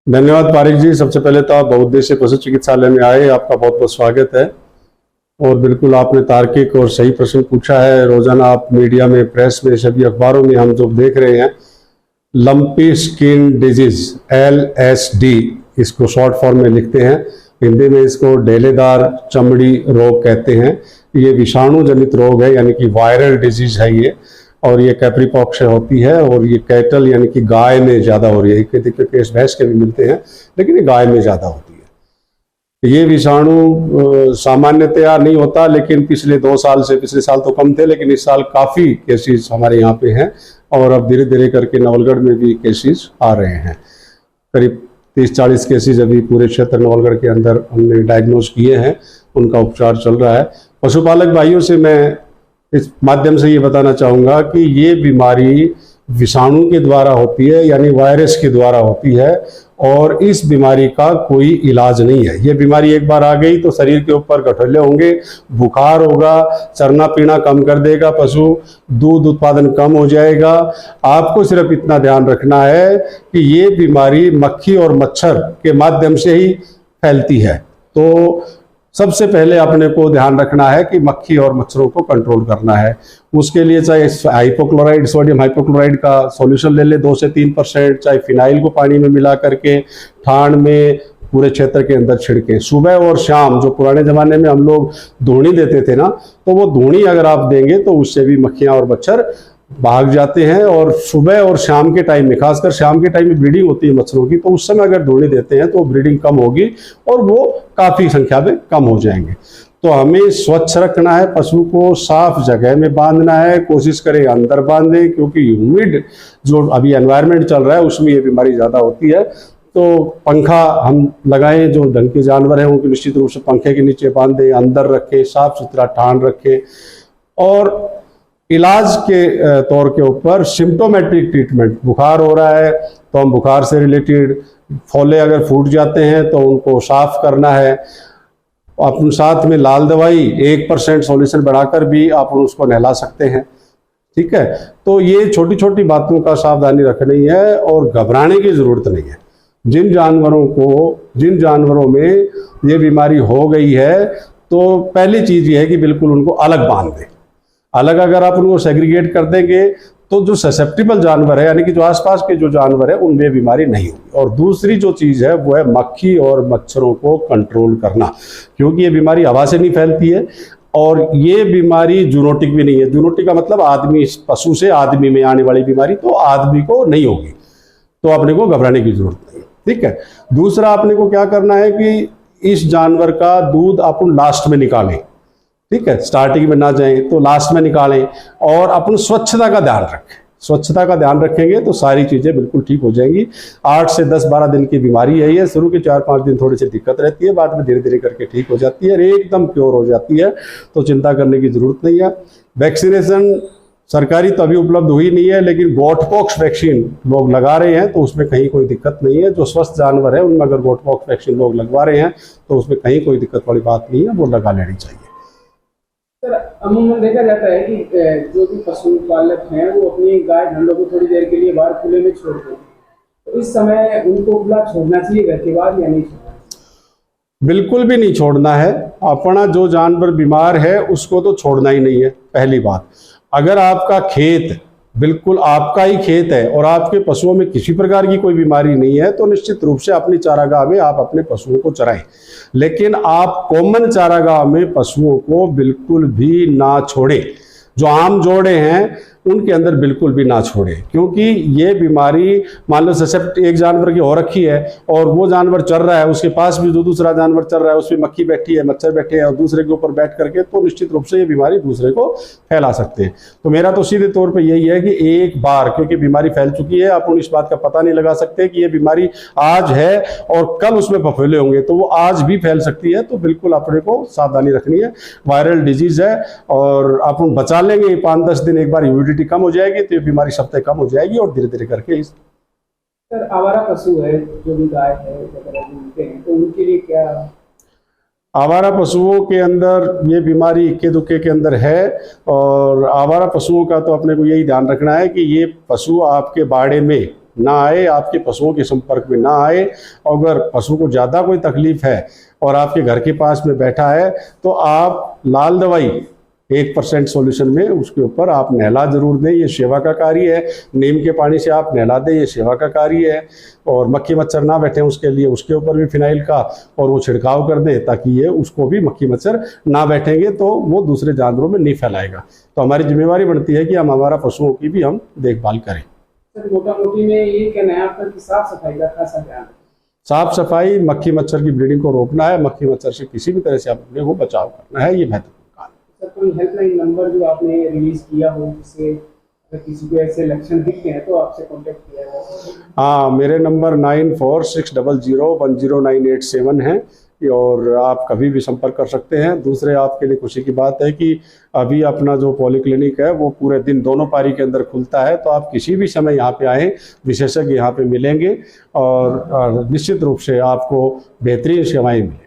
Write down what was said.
धन्यवाद पारिक जी। सबसे पहले तो आप बहुउद्देशीय पशु चिकित्सालय में आए, आपका बहुत बहुत स्वागत है। और बिल्कुल आपने तार्किक और सही प्रश्न पूछा है। रोजाना आप मीडिया में, प्रेस में, सभी अखबारों में हम जो देख रहे हैं, लंपी स्किन डिजीज LSD, इसको शॉर्ट फॉर्म में लिखते हैं, हिंदी में इसको ढेलेदार चमड़ी रोग कहते हैं। ये विषाणु जनित रोग है, यानी कि वायरल डिजीज है ये, और ये कैप्रीपॉक्स से होती है। और ये कैटल यानी कि गाय में ज़्यादा हो रही है। एक केस भैंस के भी मिलते हैं, लेकिन ये गाय में ज़्यादा होती है। ये विषाणु सामान्यतया नहीं होता, लेकिन पिछले 2 साल से, पिछले साल तो कम थे, लेकिन इस साल काफ़ी केसेस हमारे यहाँ पे हैं। और अब धीरे धीरे करके नवलगढ़ में भी केसेस आ रहे हैं। करीब 30-40 केसेस अभी पूरे क्षेत्र नवलगढ़ के अंदर हमने डायग्नोज किए हैं, उनका उपचार चल रहा है। पशुपालक भाइयों से मैं इस माध्यम से ये बताना चाहूँगा कि ये बीमारी विषाणु के द्वारा होती है, यानी वायरस के द्वारा होती है, और इस बीमारी का कोई इलाज नहीं है। ये बीमारी एक बार आ गई तो शरीर के ऊपर गठोले होंगे, बुखार होगा, चरना पीना कम कर देगा पशु, दूध उत्पादन कम हो जाएगा। आपको सिर्फ इतना ध्यान रखना है कि ये बीमारी मक्खी और मच्छर के माध्यम से ही फैलती है। तो सबसे पहले अपने को ध्यान रखना है कि मक्खी और मच्छरों को कंट्रोल करना है। उसके लिए चाहे हाइपोक्लोराइड, सोडियम हाइपोक्लोराइड का सॉल्यूशन ले ले 2 से 3%, चाहे फिनाइल को पानी में मिला करके ठाण में पूरे क्षेत्र के अंदर छिड़के। सुबह और शाम, जो पुराने ज़माने में हम लोग धूनी देते थे ना, तो वो धूनी अगर आप देंगे तो उससे भी मक्खियाँ और मच्छर भाग जाते हैं। और सुबह और शाम के टाइम में, खासकर शाम के टाइम में ब्रीडिंग होती है मच्छरों की, तो उस समय अगर धूनी देते हैं तो ब्रीडिंग कम होगी और वो काफ़ी संख्या में कम हो जाएंगे। तो हमें स्वच्छ रखना है, पशु को साफ जगह में बांधना है, कोशिश करें अंदर बांधे, क्योंकि ह्यूमिड जो अभी एनवायरनमेंट चल रहा है उसमें ये बीमारी ज़्यादा होती है। तो पंखा हम लगाएं, जो ढंग के जानवर हैं उनको निश्चित रूप से पंखे के नीचे बांधें, अंदर रखें, साफ सुथरा ठान रखें। और इलाज के तौर के ऊपर सिम्टोमेट्रिक ट्रीटमेंट, बुखार हो रहा है तो हम बुखार से रिलेटेड, फोले अगर फूट जाते हैं तो उनको साफ करना है। अपन साथ में लाल दवाई 1% सॉल्यूशन बढ़ाकर भी आप उसको नहला सकते हैं। ठीक है, तो ये छोटी छोटी बातों का सावधानी रखनी है और घबराने की ज़रूरत नहीं है। जिन जानवरों में ये बीमारी हो गई है, तो पहली चीज़ ये है कि बिल्कुल उनको अलग बांध दें। अलग अगर आप उनको सेग्रीगेट कर देंगे तो जो ससेप्टिबल जानवर है, यानी कि जो आसपास के जो जानवर है, उनमें बीमारी नहीं होगी। और दूसरी जो चीज़ है वो है मक्खी और मच्छरों को कंट्रोल करना, क्योंकि ये बीमारी हवा से नहीं फैलती है और ये बीमारी जूनोटिक भी नहीं है। जूनोटिक का मतलब आदमी, पशु से आदमी में आने वाली बीमारी, तो आदमी को नहीं होगी, तो अपने को घबराने की जरूरत नहीं। ठीक है, दूसरा अपने को क्या करना है कि इस जानवर का दूध अपन लास्ट में निकालें। ठीक है, स्टार्टिंग में ना जाएं तो लास्ट में निकालें, और अपन स्वच्छता का ध्यान रखें। स्वच्छता का ध्यान रखेंगे तो सारी चीज़ें बिल्कुल ठीक हो जाएंगी। 8 से 10-12 दिन की बीमारी है ये। शुरू के 4-5 दिन थोड़ी सी दिक्कत रहती है, बाद में धीरे धीरे करके ठीक हो जाती है और एकदम प्योर हो जाती है, तो चिंता करने की ज़रूरत नहीं है। वैक्सीनेशन सरकारी तो अभी उपलब्ध हुई नहीं है, लेकिन गोटपॉक्स वैक्सीन लोग लगा रहे हैं, तो उसमें कहीं कोई दिक्कत नहीं है। जो स्वस्थ जानवर है उनमें अगर गोटपॉक्स वैक्सीन लोग लगवा रहे हैं तो उसमें कहीं कोई दिक्कत वाली बात नहीं है, वो लगा लेनी चाहिए। सर, अमूमन देखा जाता है कि जो भी पशुपालक हैं वो अपनी गाय ढंडों को थोड़ी देर के लिए बाहर खुले में छोड़ते हैं, तो इस समय उनको खुला छोड़ना चाहिए घर के बाहर या नहीं छोड़ना? बिल्कुल भी नहीं छोड़ना है। अपना जो जानवर बीमार है उसको तो छोड़ना ही नहीं है, पहली बात। अगर आपका खेत बिल्कुल आपका ही खेत है और आपके पशुओं में किसी प्रकार की कोई बीमारी नहीं है, तो निश्चित रूप से अपनी चारागाह में आप अपने पशुओं को चराएं। लेकिन आप कॉमन चारागाह में पशुओं को बिल्कुल भी ना छोड़ें। जो आम जोड़े हैं उनके अंदर बिल्कुल भी ना छोड़े, क्योंकि ये बीमारी मान लो ससेप्ट एक जानवर की हो रखी है और वो जानवर चल रहा है, उसके पास भी जो दूसरा जानवर चल रहा है उसमें मक्खी बैठी है, मच्छर बैठे हैं, और दूसरे के ऊपर बैठ करके तो निश्चित रूप से ये बीमारी दूसरे को फैला सकते हैं। तो मेरा तो सीधे तौर पर यही है कि एक बार, क्योंकि बीमारी फैल चुकी है, अपन इस बात का पता नहीं लगा सकते कि ये बीमारी आज है और कल उसमें फफोले होंगे, तो वो आज भी फैल सकती है। तो बिल्कुल अपने को सावधानी रखनी है। वायरल डिजीज है और अपन बचा लेंगे 5-10 दिन, एक बार ह्यूमिडिटी कम हो जाएगी तो ये बीमारी सबसे कम हो जाएगी और धीरे धीरे करके इस। सर, आवारा पशु है, जो भी गाय है वगैरह मिलते हैं, तो उनके लिए क्या? आवारा पशुओं के अंदर ये बीमारी इक्के दुक्के के अंदर है, और आवारा पशुओं का तो अपने को यही ध्यान रखना है कि ये पशु आपके बाड़े में ना आए, आपके पशुओं के संपर्क में ना आए। अगर पशु को ज़्यादा कोई तकलीफ है और आपके घर के पास में बैठा है तो आप लाल दवाई 1% सॉल्यूशन में उसके ऊपर आप नहला जरूर दें, ये सेवा का कार्य है। नीम के पानी से आप नहला दें, ये सेवा का कार्य है। और मक्खी मच्छर ना बैठे उसके लिए उसके ऊपर भी फिनाइल का और वो छिड़काव कर दें, ताकि ये उसको भी मक्खी मच्छर ना बैठेंगे तो वो दूसरे जानवरों में नहीं फैलाएगा। तो हमारी जिम्मेवारी बनती है कि हम हमारा पशुओं की भी हम देखभाल करें। सर मोटा मोटी में ये कहना है आपका कि साफ सफाई का खासा ध्यान रखें। साफ सफाई, मक्खी मच्छर की ब्रीडिंग को रोकना है, मक्खी मच्छर से किसी भी तरह से अपने को बचाव करना है, ये महत्वपूर्ण काम है। सर कोई हेल्पलाइन नंबर जो आपने रिलीज किया हो जिससे अगर किसी को ऐसे लक्षण दिखते हैं तो आपसे कांटेक्ट किया जा सकता है? हाँ, मेरे नंबर 9460010987 है और आप कभी भी संपर्क कर सकते हैं। दूसरे आपके लिए खुशी की बात है कि अभी अपना जो पॉलीक्लिनिक है वो पूरे दिन दोनों पारी के अंदर खुलता है, तो आप किसी भी समय यहाँ पे आएँ, विशेषज्ञ यहाँ पे मिलेंगे और निश्चित रूप से आपको बेहतरीन सेवाएं मिलेंगी।